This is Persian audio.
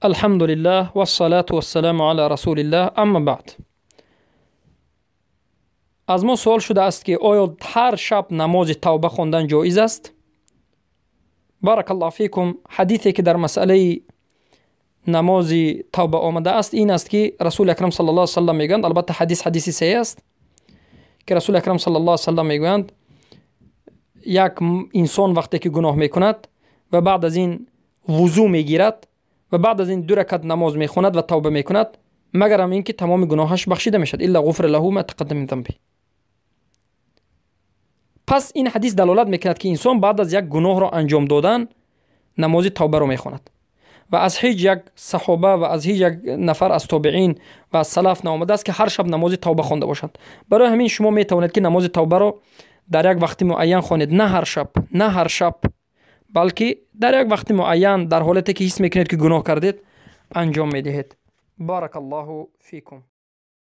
الحمد لله والصلاة والسلام على رسول الله. اما بعد، از ما سوال شده است که آیا هر شب نماز توبه خواندن جایز است؟ بارک الله فیکم. حدیثی که در مسئله نماز توبه آمده است این است که رسول اکرم صلی الله علیه و سلم میگویند، البته حدیثی صحیح است که رسول اکرم صلی الله علیه و سلم میگویند یک انسان وقتی که گناه میکند و بعد از این وضو میگیرد و بعد از این 2 رکعت نماز میخواند و توبه میکند، مگر هم اینکه تمام گناهش بخشیده میشد، الا غفر له ما تقدم من ذنبه. پس این حدیث دلالت میکند که انسان بعد از یک گناه را انجام دادن نماز توبه را میخواند و از هیچ یک صحابه و از هیچ یک نفر از تابعین و از سلف نآمده است که هر شب نماز توبه خوانده باشند. برای همین شما میتوانید که نماز توبه را در یک وقت معین خوانید، نه هر شب، بلکه در یک وقت معین در حالتی که حس میکنید که گناه کردید انجام میدهید. بارک الله فیکم.